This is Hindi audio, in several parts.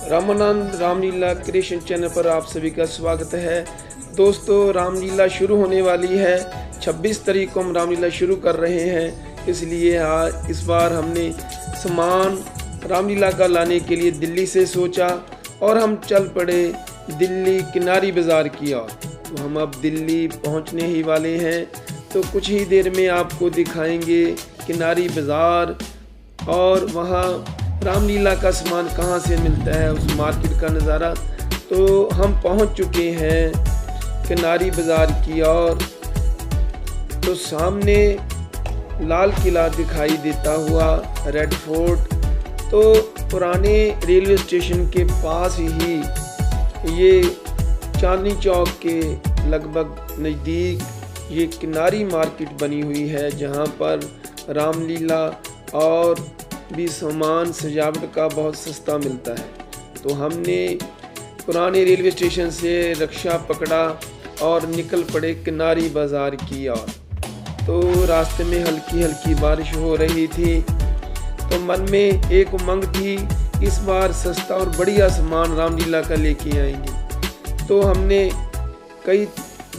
रामानंद रामलीला क्रिएशन चैनल पर आप सभी का स्वागत है। दोस्तों, रामलीला शुरू होने वाली है। 26 तारीख को हम रामलीला शुरू कर रहे हैं, इसलिए इस बार हमने सामान रामलीला का लाने के लिए दिल्ली से सोचा और हम चल पड़े दिल्ली किनारी बाज़ार की ओर। तो हम अब दिल्ली पहुंचने ही वाले हैं, तो कुछ ही देर में आपको दिखाएंगे किनारी बाज़ार और वहाँ रामलीला का सामान कहाँ से मिलता है, उस मार्केट का नज़ारा। तो हम पहुँच चुके हैं किनारी बाज़ार की ओर। तो सामने लाल किला दिखाई देता हुआ, रेड फोर्ट। तो पुराने रेलवे स्टेशन के पास ही ये चांदनी चौक के लगभग नज़दीक ये किनारी मार्केट बनी हुई है, जहाँ पर रामलीला और भी सामान सजावट का बहुत सस्ता मिलता है। तो हमने पुराने रेलवे स्टेशन से रिक्शा पकड़ा और निकल पड़े किनारी बाज़ार की ओर। तो रास्ते में हल्की हल्की बारिश हो रही थी, तो मन में एक उमंग थी, इस बार सस्ता और बढ़िया सामान रामलीला का लेके आएंगे। तो हमने कई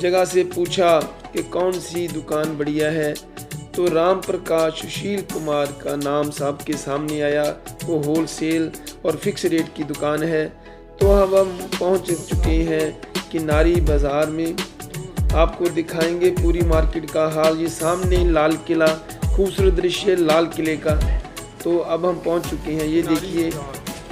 जगह से पूछा कि कौन सी दुकान बढ़िया है। तो राम प्रकाश सुशील कुमार का नाम साहब के सामने आया। वो होलसेल और फिक्स रेट की दुकान है। तो अब हम पहुंच चुके हैं किनारी बाज़ार में। आपको दिखाएंगे पूरी मार्केट का हाल। ये सामने लाल किला, खूबसूरत दृश्य लाल किले का। तो अब हम पहुंच चुके हैं। ये देखिए,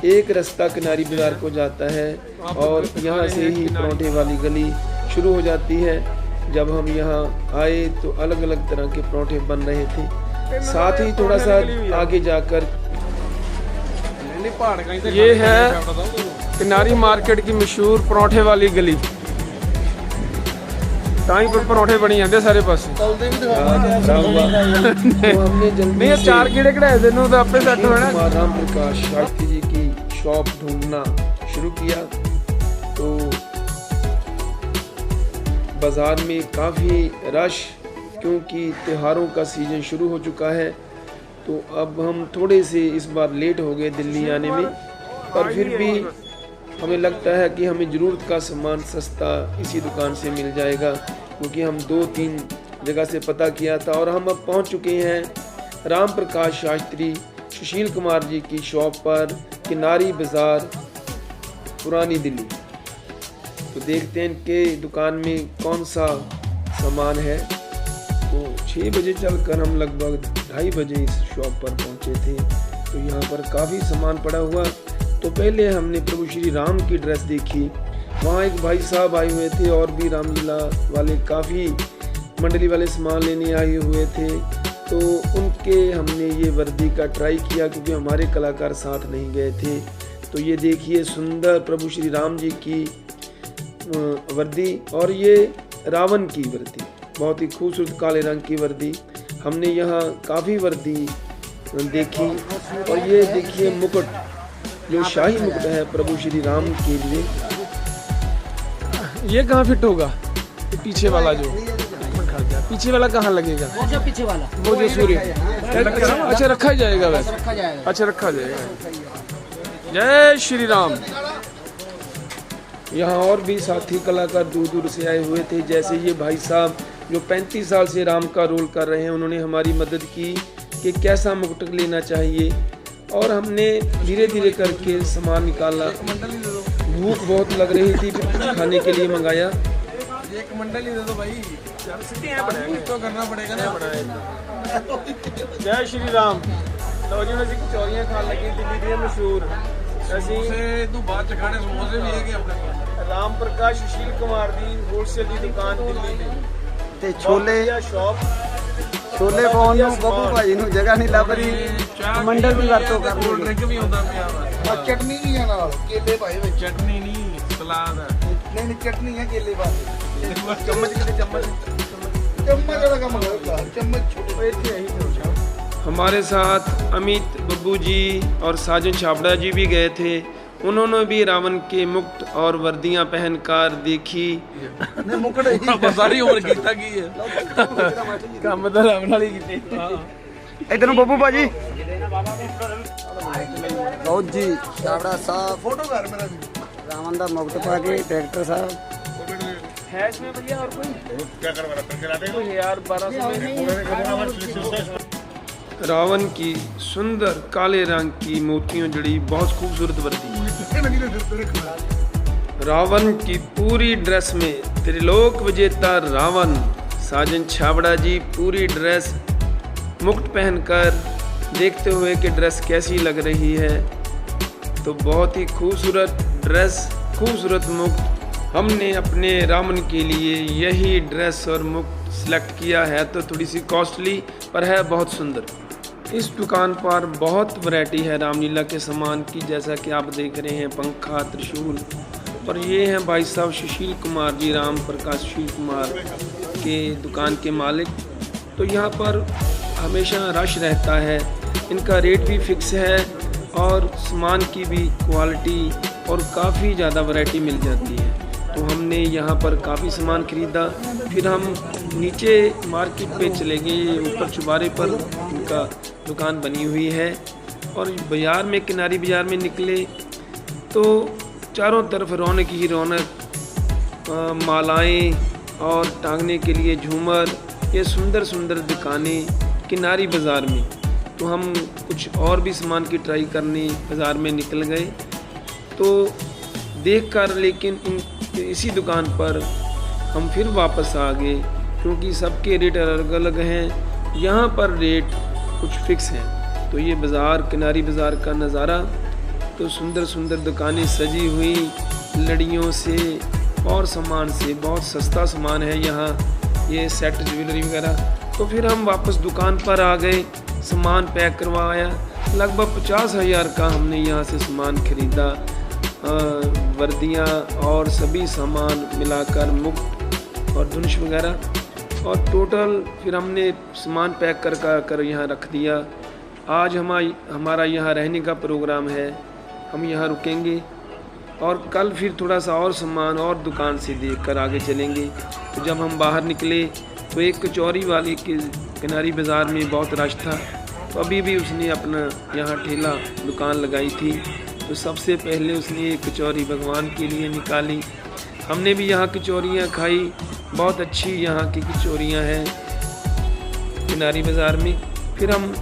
एक रास्ता किनारी बाज़ार को जाता है और यहाँ से ही परोठे वाली गली शुरू हो जाती है। जब हम यहाँ आए तो अलग अलग तरह के परोठे बन रहे थे। साथ ही थोड़ा सा आगे जाकर ये है किनारी मार्केट की मशहूर परोठे वाली गली। टाइम पर परोठे बनी जाते सारे पास। नहीं, चार कीड़े कढ़ाए थे तो अपने सेट होना। राम प्रकाश शास्त्री जी की शॉप ढूंढना शुरू किया। तो बाज़ार में काफ़ी रश, क्योंकि त्योहारों का सीज़न शुरू हो चुका है। तो अब हम थोड़े से इस बार लेट हो गए दिल्ली आने में, पर फिर भी हमें लगता है कि हमें ज़रूरत का सामान सस्ता इसी दुकान से मिल जाएगा, क्योंकि हम 2-3 जगह से पता किया था। और हम अब पहुंच चुके हैं राम प्रकाश शास्त्री सुशील कुमार जी की शॉप पर, किनारी बाज़ार, पुरानी दिल्ली। तो देखते हैं कि दुकान में कौन सा सामान है। तो 6 बजे चलकर हम लगभग 2:30 बजे इस शॉप पर पहुंचे थे। तो यहाँ पर काफ़ी सामान पड़ा हुआ। तो पहले हमने प्रभु श्री राम की ड्रेस देखी। वहाँ एक भाई साहब आए हुए थे और भी रामलीला वाले काफ़ी मंडली वाले सामान लेने आए हुए थे। तो उनके हमने ये वर्दी का ट्राई किया, क्योंकि हमारे कलाकार साथ नहीं गए थे। तो ये देखिए, सुंदर प्रभु श्री राम जी की वर्दी और ये रावण की वर्दी, बहुत ही खूबसूरत काले रंग की वर्दी। हमने यहाँ काफ़ी वर्दी देखी। और ये देखिए मुकुट, जो शाही मुकुट है प्रभु श्री राम के लिए। ये कहाँ फिट होगा? पीछे वाला जो पीछे वाला कहाँ लगेगा? वो जो पीछे वाला, वो जो सूर्य। अच्छा, रखा जाएगा वैसे? अच्छा, रखा जाएगा। जय श्री राम। यहाँ और भी साथी कलाकार दूर दूर से आए हुए थे, जैसे ये भाई साहब जो 35 साल से राम का रोल कर रहे हैं। उन्होंने हमारी मदद की कि कैसा मुकुट लेना चाहिए, और हमने धीरे धीरे करके सामान निकाला। भूख बहुत लग रही थी, फिर खाने के लिए मंगाया। एक मंडली दे दो भाई, तो करना पड़ेगा ना। जय श्री राम। कचौरियाँ खाने लगी दिल्ली की मशहूर। तू बात चखाने समोसे भी है कि अपने राम प्रकाश सुशील कुमार दी होलसेल की दुकान दिल्ली में। ਤੇ ਛੋਲੇ ਪਾਉਣ ਨੂੰ ਬੱਬੂ ਭਾਈ ਨੂੰ ਜਗ੍ਹਾ ਨਹੀਂ ਲੱਭ ਰਹੀ, ਮੰਡਲ ਦੀ ਵਰਤੋਂ ਕਰ ਕੋਲਡ ਡਰਿੰਕ ਵੀ ਹੁੰਦਾ ਪਿਆ ਵਾ। ਚਟਨੀ ਵੀ ਆ ਨਾਲ, ਕੇਲੇ ਭਾਈ ਵਿੱਚ ਚਟਨੀ ਨਹੀਂ, ਸਲਾਦ ਹੈ। ਨਹੀਂ ਚਟਨੀ ਹੈ, ਕੇਲੇ ਬਾਅਦ ਚਮਚ ਕਿਤੇ ਚਮਚ ਵਾਲਾ ਕੰਮ ਕਰਦਾ, ਚਮਚ ਛੋਟੇ ਇੱਥੇ ਆਹੀ। हमारे साथ अमित बब्बू जी और साजन छाबड़ा जी भी गए थे। उन्होंने भी रावण के मुकुट और वर्दियां पहनकर देखी। सारी उम्र कीता की है काम तो रावण वाली की। इधर बब्बू भाजी बहुत जी छाबड़ा साहब फोटो कर मेरा भी रावण दा मुक्त पाके डायरेक्टर साहब है इसमें भैया और कोई क्या करवा रहा कोई यार 1200 रावण की सुंदर काले रंग की मोतियों जड़ी बहुत खूबसूरत वर्दी। रावण की पूरी ड्रेस में त्रिलोक विजेता रावण साजन छाबड़ा जी पूरी ड्रेस मुकुट पहनकर देखते हुए कि ड्रेस कैसी लग रही है। तो बहुत ही खूबसूरत ड्रेस, खूबसूरत मुकुट। हमने अपने रावण के लिए यही ड्रेस और मुकुट सिलेक्ट किया है, तो थोड़ी सी कॉस्टली पर है बहुत सुंदर। इस दुकान पर बहुत वैरायटी है रामलीला के सामान की, जैसा कि आप देख रहे हैं पंखा, त्रिशूल। और ये हैं भाई साहब सुशील कुमार जी, राम प्रकाश सुशील कुमार के दुकान के मालिक। तो यहाँ पर हमेशा रश रहता है, इनका रेट भी फिक्स है और सामान की भी क्वालिटी और काफ़ी ज़्यादा वैरायटी मिल जाती है। तो हमने यहाँ पर काफ़ी सामान ख़रीदा, फिर हम नीचे मार्केट पे चले गए, ऊपर चुबारे पर उनका दुकान बनी हुई है। और बाज़ार में, किनारी बाज़ार में निकले तो चारों तरफ रौनक ही रौनक, मालाएं और टांगने के लिए झूमर, ये सुंदर सुंदर दुकानें किनारी बाज़ार में। तो हम कुछ और भी सामान की ट्राई करने बाज़ार में निकल गए, तो देखकर लेकिन इसी दुकान पर हम फिर वापस आ गए, क्योंकि सबके रेट अलग अलग हैं, यहाँ पर रेट कुछ फिक्स हैं। तो ये बाज़ार, किनारी बाज़ार का नज़ारा, तो सुंदर सुंदर दुकानें सजी हुई लड़ियों से और सामान से, बहुत सस्ता सामान है यहाँ, ये सेट ज्वेलरी वगैरह। तो फिर हम वापस दुकान पर आ गए, सामान पैक करवाया। लगभग 50,000 का हमने यहाँ से सामान खरीदा, वर्दियाँ और सभी सामान मिलाकर, मुकुट और धनुष वगैरह। और टोटल फिर हमने सामान पैक कर यहाँ रख दिया। आज हमारा यहाँ रहने का प्रोग्राम है, हम यहाँ रुकेंगे और कल फिर थोड़ा सा और सामान और दुकान से देखकर आगे चलेंगे। तो जब हम बाहर निकले तो एक कचौरी वाले के किनारी बाज़ार में बहुत रश था, तो अभी भी उसने अपना यहाँ ठेला दुकान लगाई थी। तो सबसे पहले उसने एक कचौरी भगवान के लिए निकाली। हमने भी यहाँ कचौरियाँ खाई, बहुत अच्छी यहाँ की कचौरियाँ हैं किनारी बाज़ार में। फिर हम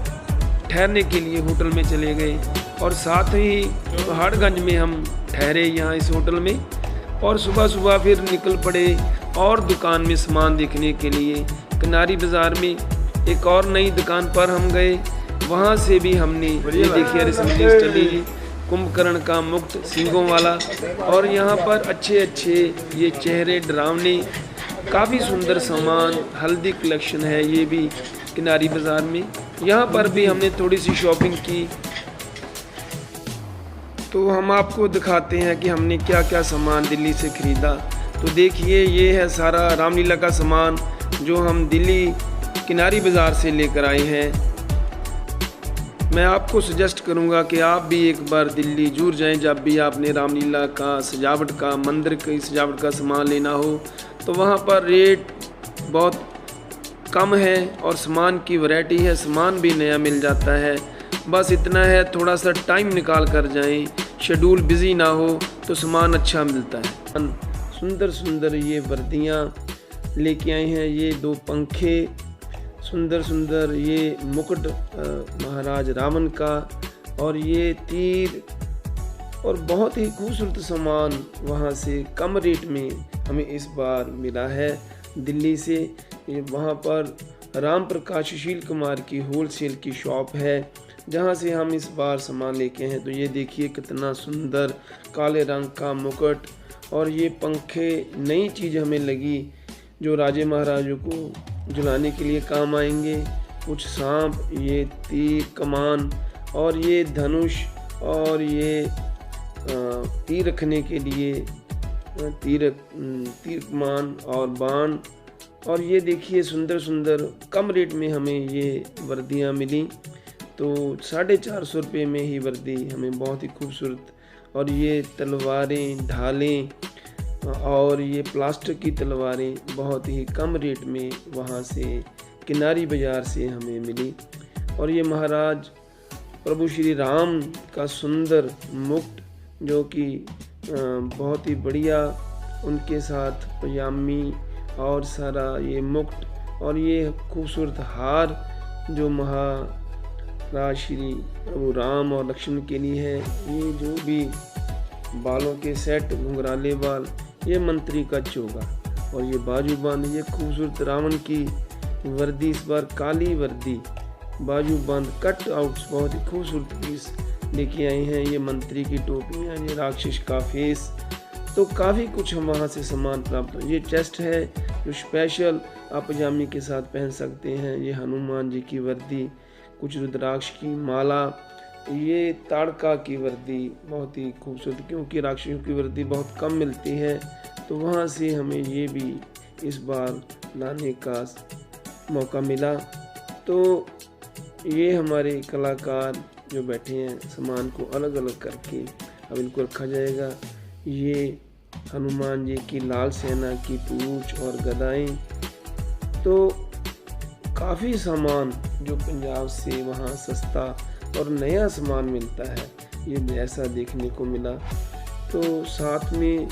ठहरने के लिए होटल में चले गए और साथ ही पहाड़गंज में हम ठहरे यहाँ इस होटल में। और सुबह सुबह फिर निकल पड़े और दुकान में सामान देखने के लिए। किनारी बाज़ार में एक और नई दुकान पर हम गए, वहाँ से भी हमने ये देखिए रिसेंटली चली कुंभकर्ण का मुक्त सींगों वाला। और यहाँ पर अच्छे अच्छे ये चेहरे डरावने, काफ़ी सुंदर सामान, हल्दी कलेक्शन है ये भी किनारी बाज़ार में। यहाँ पर भी हमने थोड़ी सी शॉपिंग की, तो हम आपको दिखाते हैं कि हमने क्या क्या सामान दिल्ली से ख़रीदा। तो देखिए ये है सारा रामलीला का सामान जो हम दिल्ली किनारी बाज़ार से लेकर आए हैं। मैं आपको सजेस्ट करूंगा कि आप भी एक बार दिल्ली जरूर जाएं। जब भी आपने रामलीला का सजावट का, मंदिर की सजावट का सामान लेना हो तो वहाँ पर रेट बहुत कम है और सामान की वैरायटी है, सामान भी नया मिल जाता है। बस इतना है, थोड़ा सा टाइम निकाल कर जाएं, शेड्यूल बिज़ी ना हो तो सामान अच्छा मिलता है। सुंदर सुंदर ये वर्दियाँ लेके आए हैं, ये 2 पंखे, सुंदर सुंदर ये मुकुट महाराज रावण का, और ये तीर, और बहुत ही खूबसूरत सामान वहाँ से कम रेट में हमें इस बार मिला है दिल्ली से। ये वहाँ पर राम प्रकाश सुशील कुमार की होलसेल की शॉप है जहाँ से हम इस बार सामान लेके हैं। तो ये देखिए कितना सुंदर काले रंग का मुकुट, और ये पंखे नई चीज़ हमें लगी जो राजे महाराजों को झुलाने के लिए काम आएंगे। कुछ सांप, ये तीर कमान, और ये धनुष, और ये तीर रखने के लिए तीर कमान और बाण। और ये देखिए सुंदर सुंदर कम रेट में हमें ये वर्दियाँ मिली। तो 450 रुपये में ही वर्दी हमें बहुत ही खूबसूरत, और ये तलवारें, ढालें और ये प्लास्टिक की तलवारें बहुत ही कम रेट में वहाँ से किनारी बाज़ार से हमें मिली। और ये महाराज प्रभु श्री राम का सुंदर मुकुट जो कि बहुत ही बढ़िया, उनके साथ पजामी और सारा ये मुकुट और ये खूबसूरत हार जो महाराज श्री प्रभु राम और लक्ष्मण के लिए है। ये जो भी बालों के सेट, घुंघराले बाल, ये मंत्री का चोगा और ये बाजूबंद, ये खूबसूरत रावण की वर्दी, इस बार काली वर्दी, बाजूबंद कट आउट्स, बहुत ही खूबसूरत पीस लेके आए हैं। ये मंत्री की टोपियाँ, ये राक्षस का फेस, तो काफ़ी कुछ हम वहाँ से सामान प्राप्त हो। ये चेस्ट है जो स्पेशल आप पजामी के साथ पहन सकते हैं। ये हनुमान जी की वर्दी, कुछ रुद्राक्ष की माला, ये ताड़का की वर्दी, बहुत ही खूबसूरत, क्योंकि राक्षसों की वर्दी बहुत कम मिलती है, तो वहाँ से हमें ये भी इस बार लाने का मौका मिला। तो ये हमारे कलाकार जो बैठे हैं, सामान को अलग अलग करके अब इनको रखा जाएगा। ये हनुमान जी की लाल सेना की पूंछ और गदाएं, तो काफ़ी सामान जो पंजाब से वहाँ सस्ता और नया सामान मिलता है, ये ऐसा देखने को मिला। तो साथ में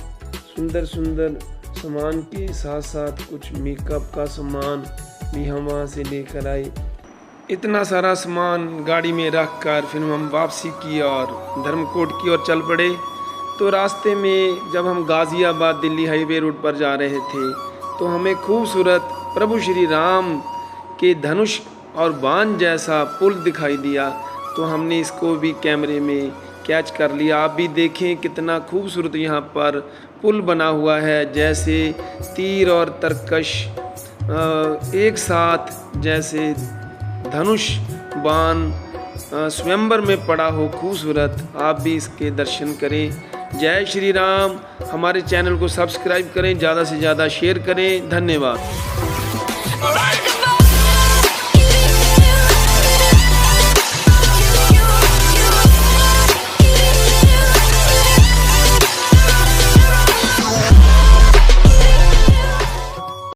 सुंदर सुंदर सामान के साथ साथ कुछ मेकअप का सामान भी हम वहाँ से लेकर आए। इतना सारा सामान गाड़ी में रख कर फिर हम वापसी की और धर्मकोट की ओर चल पड़े। तो रास्ते में जब हम गाज़ियाबाद दिल्ली हाईवे रोड पर जा रहे थे तो हमें खूबसूरत प्रभु श्री राम के धनुष और बाण जैसा पुल दिखाई दिया, तो हमने इसको भी कैमरे में कैच कर लिया। आप भी देखें कितना खूबसूरत यहाँ पर पुल बना हुआ है, जैसे तीर और तरकश एक साथ, जैसे धनुष बाण स्वयंवर में पड़ा हो, खूबसूरत। आप भी इसके दर्शन करें। जय श्री राम। हमारे चैनल को सब्सक्राइब करें, ज़्यादा से ज़्यादा शेयर करें। धन्यवाद।